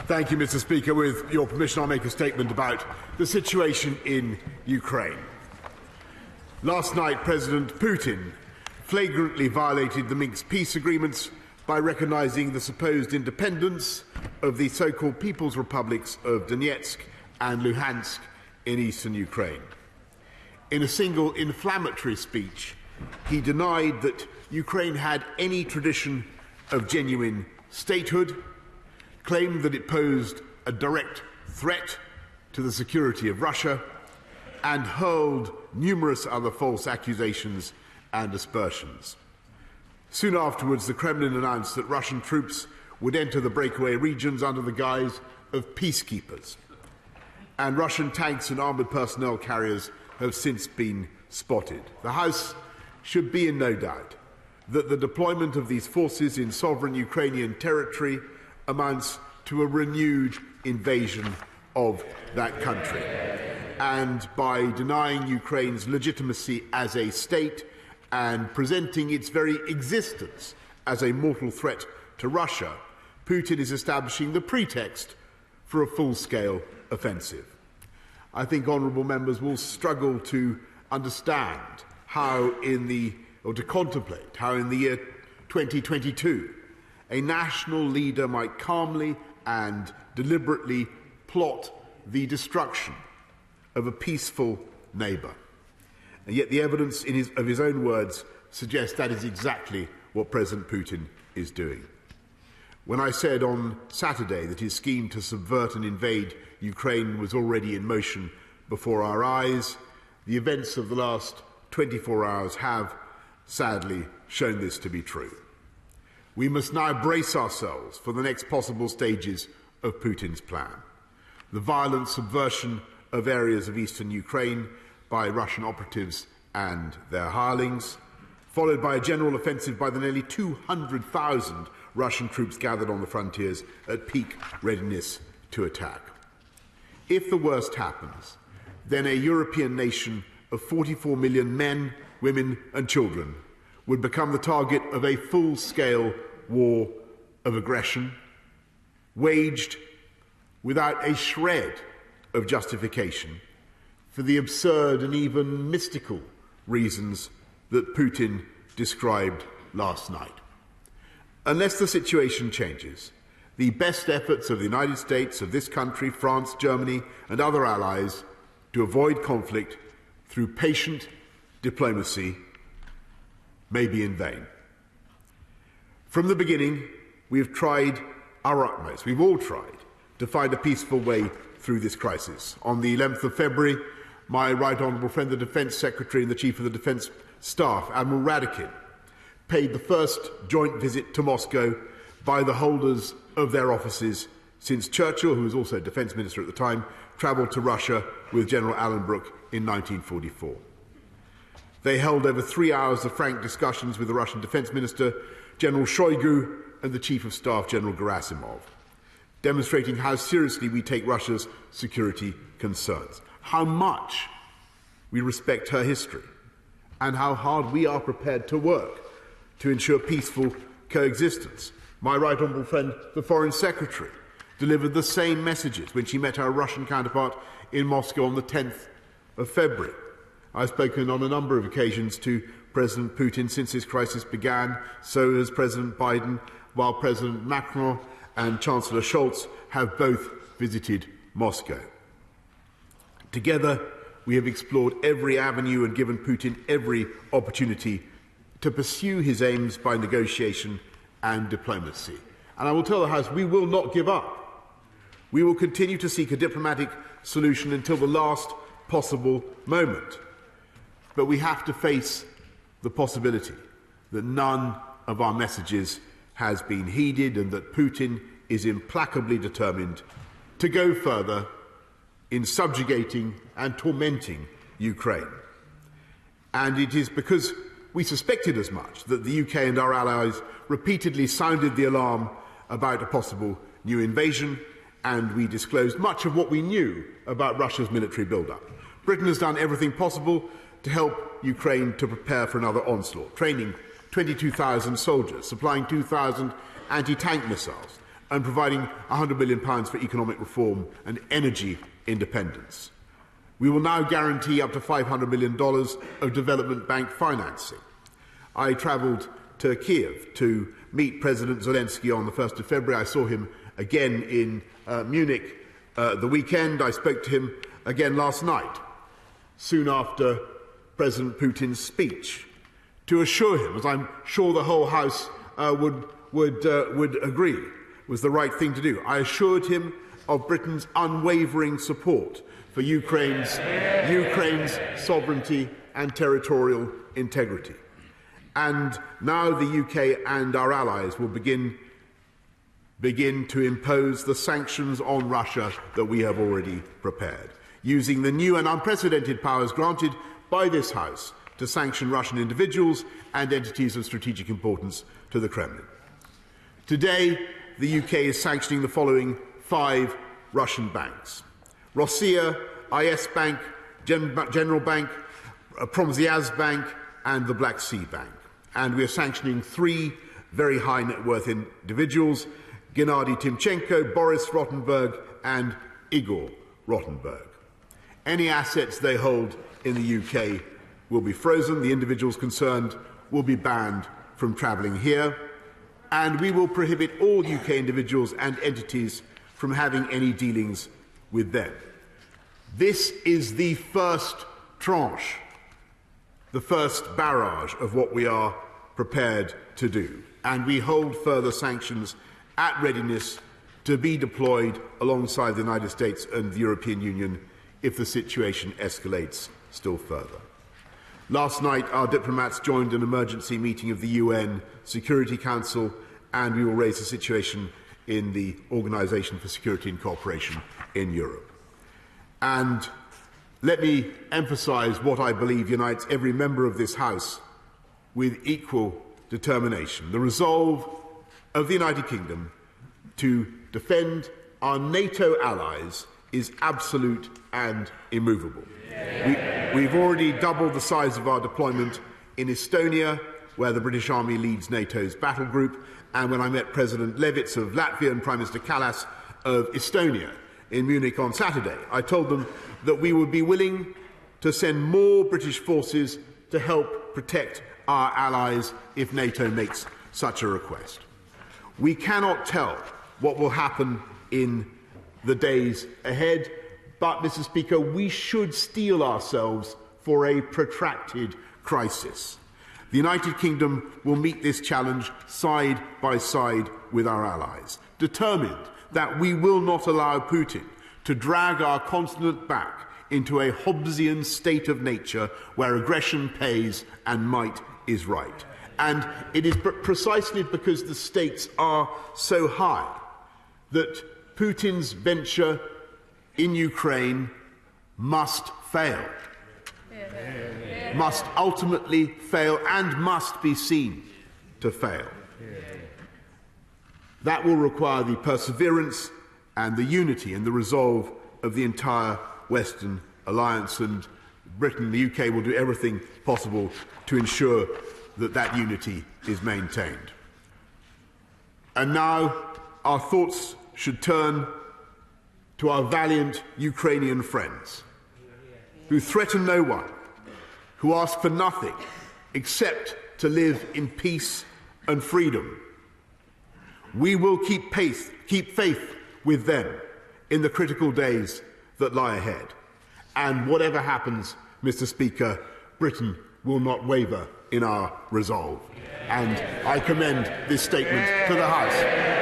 Thank you, Mr. Speaker. With your permission, I'll make a statement about the situation in Ukraine. Last night, President Putin flagrantly violated the Minsk peace agreements by recognising the supposed independence of the so-called People's Republics of Donetsk and Luhansk in eastern Ukraine. In a single inflammatory speech, he denied that Ukraine had any tradition of genuine statehood, claimed that it posed a direct threat to the security of Russia, and hurled numerous other false accusations and aspersions. Soon afterwards, the Kremlin announced that Russian troops would enter the breakaway regions under the guise of peacekeepers, and Russian tanks and armoured personnel carriers have since been spotted. The House should be in no doubt that the deployment of these forces in sovereign Ukrainian territory amounts to a renewed invasion of that country. And by denying Ukraine's legitimacy as a state and presenting its very existence as a mortal threat to Russia, Putin is establishing the pretext for a full-scale offensive. I think honourable members will struggle to understand or to contemplate how in the year 2022 a national leader might calmly and deliberately plot the destruction of a peaceful neighbour. And yet the evidence of his own words suggests that is exactly what President Putin is doing. When I said on Saturday that his scheme to subvert and invade Ukraine was already in motion before our eyes, the events of the last 24 hours have, sadly, shown this to be true. We must now brace ourselves for the next possible stages of Putin's plan. The violent subversion of areas of eastern Ukraine by Russian operatives and their hirelings, followed by a general offensive by the nearly 200,000 Russian troops gathered on the frontiers at peak readiness to attack. If the worst happens, then a European nation of 44 million men, women and children would become the target of a full-scale war of aggression, waged without a shred of justification for the absurd and even mystical reasons that Putin described last night. Unless the situation changes, the best efforts of the United States, of this country, France, Germany and other allies to avoid conflict through patient diplomacy may be in vain. From the beginning, we have tried our utmost, we've all tried, to find a peaceful way through this crisis. On the 11th of February, my right honourable friend, the Defence Secretary and the Chief of the Defence Staff, Admiral Radakin, paid the first joint visit to Moscow by the holders of their offices since Churchill, who was also Defence Minister at the time, travelled to Russia with General Allenbrook in 1944. They held over 3 hours of frank discussions with the Russian Defence Minister, General Shoigu, and the Chief of Staff, General Gerasimov, demonstrating how seriously we take Russia's security concerns, how much we respect her history, and how hard we are prepared to work to ensure peaceful coexistence. My right honourable friend, the Foreign Secretary, delivered the same messages when she met our Russian counterpart in Moscow on the 10th of February. I've spoken on a number of occasions to President Putin since this crisis began, so has President Biden, while President Macron and Chancellor Scholz have both visited Moscow. Together, we have explored every avenue and given Putin every opportunity to pursue his aims by negotiation and diplomacy. And I will tell the House, we will not give up. We will continue to seek a diplomatic solution until the last possible moment. But we have to face the possibility that none of our messages has been heeded and that Putin is implacably determined to go further in subjugating and tormenting Ukraine. And it is because we suspected as much that the UK and our allies repeatedly sounded the alarm about a possible new invasion, and we disclosed much of what we knew about Russia's military build-up. Britain has done everything possible to help Ukraine to prepare for another onslaught, training 22,000 soldiers, supplying 2,000 anti-tank missiles, and providing £100 million for economic reform and energy independence. We will now guarantee up to $500 million of development bank financing. I travelled to Kiev to meet President Zelensky on the 1st of February. I saw him again in Munich the weekend. I spoke to him again last night, soon after President Putin's speech, to assure him, as I'm sure the whole House would agree, was the right thing to do. I assured him of Britain's unwavering support for Ukraine's sovereignty and territorial integrity. And now the UK and our allies will begin to impose the sanctions on Russia that we have already prepared, using the new and unprecedented powers granted by this House to sanction Russian individuals and entities of strategic importance to the Kremlin. Today, the UK is sanctioning the following 5 Russian banks: Rossiya, IS Bank, General Bank, Promsya's Bank, and the Black Sea Bank. And we are sanctioning 3 very high net worth individuals: Gennady Timchenko, Boris Rottenberg, and Igor Rottenberg. Any assets they hold in the UK will be frozen. The individuals concerned will be banned from travelling here. And we will prohibit all UK individuals and entities from having any dealings with them. This is the first tranche, the first barrage of what we are prepared to do. And we hold further sanctions at readiness to be deployed alongside the United States and the European Union if the situation escalates still further. Last night, our diplomats joined an emergency meeting of the UN Security Council, and we will raise the situation in the Organisation for Security and Cooperation in Europe. And let me emphasise what I believe unites every member of this House with equal determination: the resolve of the United Kingdom to defend our NATO allies is absolute and immovable. We've already doubled the size of our deployment in Estonia, where the British Army leads NATO's battle group, and when I met President Levits of Latvia and Prime Minister Kallas of Estonia in Munich on Saturday, I told them that we would be willing to send more British forces to help protect our allies if NATO makes such a request. We cannot tell what will happen in the days ahead, but, Mr. Speaker, we should steel ourselves for a protracted crisis. The United Kingdom will meet this challenge side by side with our allies, determined that we will not allow Putin to drag our continent back into a Hobbesian state of nature where aggression pays and might is right. And it is precisely because the stakes are so high that Putin's venture in Ukraine must fail, must ultimately fail, and must be seen to fail. That will require the perseverance and the unity and the resolve of the entire Western alliance, and Britain, the UK, will do everything possible to ensure that that unity is maintained. And now our thoughts should turn to our valiant Ukrainian friends, who threaten no one, who ask for nothing except to live in peace and freedom. We will keep faith with them in the critical days that lie ahead. And whatever happens, Mr. Speaker, Britain will not waver in our resolve. And I commend this statement to the House.